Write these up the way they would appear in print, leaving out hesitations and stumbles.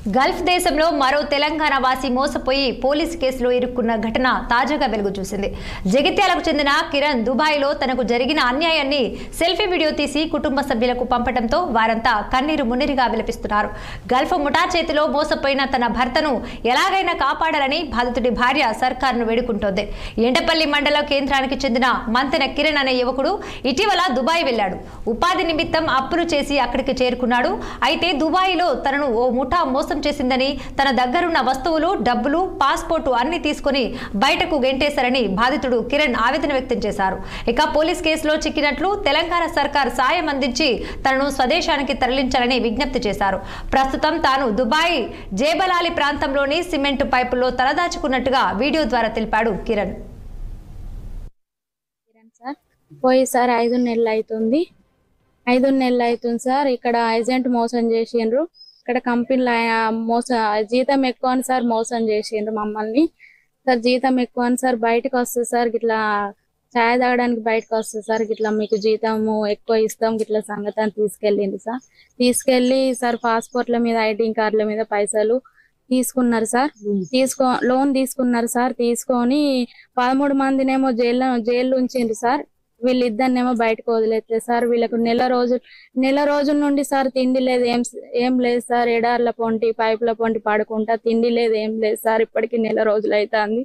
Gulf దేశంలో మరో తెలంగాణ వాసి మోసపోయి పోలీసు కేసులో ఇరుక్కున్న ఘటన తాజాగా వెలుగు చూసింది. జగిత్యాలకు చెందిన కిరణ్ దుబాయ్లో తనకు జరిగిన అన్యాయాన్ని సెల్ఫీ వీడియో తీసి కుటుంబ సభ్యులకు పంపడంతో వారంతా కన్నీరు మున్నీరుగా విలపిస్తున్నారు. గల్ఫ్ ముఠా చేతిలో మోసపోయిన తన భర్తను ఎలాగైనా కాపాడాలని బాధితుడి భార్య సర్కార్ను వేడుకుంటోంది. ఎండపల్లి మండల కేంద్రానికి చెందిన మంతెన కిరణ్ అనే యువకుడు ఇటీవల దుబాయ్ వెళ్లాడు. ఉపాధి నిమిత్తం అప్పులు చేసి అక్కడికి చేరుకున్నాడు. అయితే దుబాయ్లో తనను ఓ ముఠా మోసం చేసిందని, తన దగ్గరున్న వస్తువులు, డబ్బులు, పాస్పోర్టు అన్ని తీసుకుని బయటకు గెంటేశారని బాధితుడు కిరణ్ ఆవేదన వ్యక్తం చేశారు. ఇక పోలీస్ కేసులో చిక్కినట్లు తెలంగాణ సర్కార్ సాయం అందించి తనను స్వదేశానికి తరలించాలని విజ్ఞప్తి చేశారు. ప్రస్తుతం తాను దుబాయ్ జేబలాలి ప్రాంతంలోని సిమెంట్ పైపుల్లో తలదాచుకున్నట్టుగా వీడియో ద్వారా తెలిపాడు కిరణ్. పోయి సార్ 5 నెలలు అవుతుంది. 5 నెలలు అవుతుంది సార్. ఇక్కడ ఏజెంట్ మోసం చేసిండ్రు. ఇక్కడ కంపెనీలో జీతం ఎక్కువ అని సార్ మోసం చేసిండ్రు మమ్మల్ని. సార్ జీతం ఎక్కువ అని సార్ బయటకు వస్తుంది సార్, గిట్లా ఛాయ్ తాగడానికి బయటకు వస్తుంది సార్, గిట్లా మీకు జీతము ఎక్కువ ఇస్తాం గిట్లా సంగతి అని తీసుకెళ్ళింది సార్. తీసుకెళ్ళి సార్ పాస్పోర్ట్ల మీద, ఐడి కార్డుల మీద పైసలు తీసుకున్నారు సార్. లోన్ తీసుకున్నారు సార్. తీసుకొని 13 మందినేమో జైల్లో ఉంచిండ్రు సార్. వీళ్ళిద్దరినేమో బయటకు వదిలేస్తే సార్ వీళ్ళకు నెల రోజుల నుండి సార్ తిండి లేదు, ఏం లేదు సార్. ఎడార్ల పొంటి, పైపుల పొంటి పడుకుంటా, తిండి లేదు, ఏం లేదు సార్. ఇప్పటికి నెల రోజులు అవుతుంది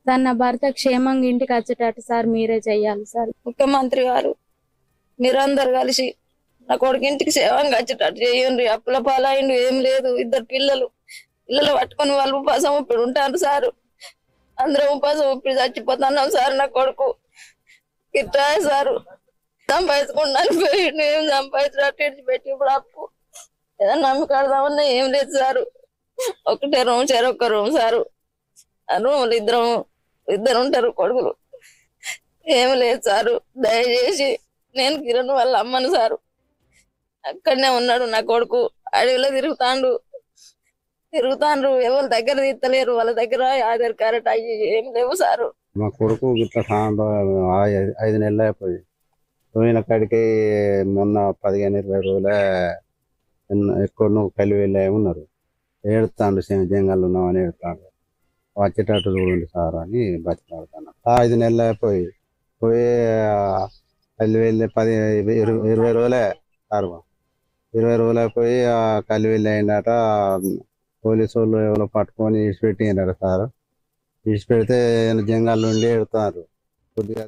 సార్. నా భర్త క్షేమంగా ఇంటికి వచ్చేటట్టు సార్ మీరే చెయ్యాలి సార్. ముఖ్యమంత్రి గారు మీరందరు కలిసి నా కొడుకు ఇంటికి క్షేమంగా వచ్చేటట్టు చేయండి. అప్పుల పాలైండు, ఏం లేదు. 2 పిల్లలు పట్టుకొని వాళ్ళు ఉపాసం ఇప్పుడు ఉంటారు సార్. అందరం ఉపాసం ఇప్పుడు చచ్చిపోతున్నాం సార్. నా కొడుకు ఇట్లా సారు సంపాదించుకున్నాను పోయిండు, ఏం సంపాదించినట్టు పెట్టి ఇప్పుడు అప్పు ఏదన్నా నమ్మకడదామన్నా ఏం లేదు సారు. ఒకటే రూమ్, చెరొక్క రూమ్ సారు. ఆ రూములు ఇద్దరు ఉంటారు కొడుకులు. ఏం లేదు సారు. దయచేసి నేను కిరణ్ వాళ్ళ అమ్మను సారు. అక్కడనే ఉన్నాడు నా కొడుకు. అడవిలో తిరుగుతాండ్రు. ఎవరి దగ్గర తీస్తలేరు. వాళ్ళ దగ్గర ఆధార్ కార్డు అయ్యి ఏం లేవు సారు. మా కొడుకు ఇట్లా 5 నెలలు అయిపోయి పోయిన కాడికి మొన్న 15-20 రోజులే ఎక్కువ కలివి వెళ్ళి ఉన్నారు. ఏడుతాండు, జంగాలు ఉన్నామని ఏడుతాడు. వచ్చేటట్టు చూడండి సార్ అని బతికాడుతాను. 5 నెలలు అయిపోయి కలివి వెళ్ళి 20 రోజులే సార్. 20 రోజులు అయిపోయి కలివి వెళ్ళి అయిందట. పోలీసు వాళ్ళు ఎవరో పట్టుకొని ఇడిచిపెట్టిందట సార్. ఇడిచిపెడితే జంగాల నుండి ఎడుతున్నారు కొద్దిగా.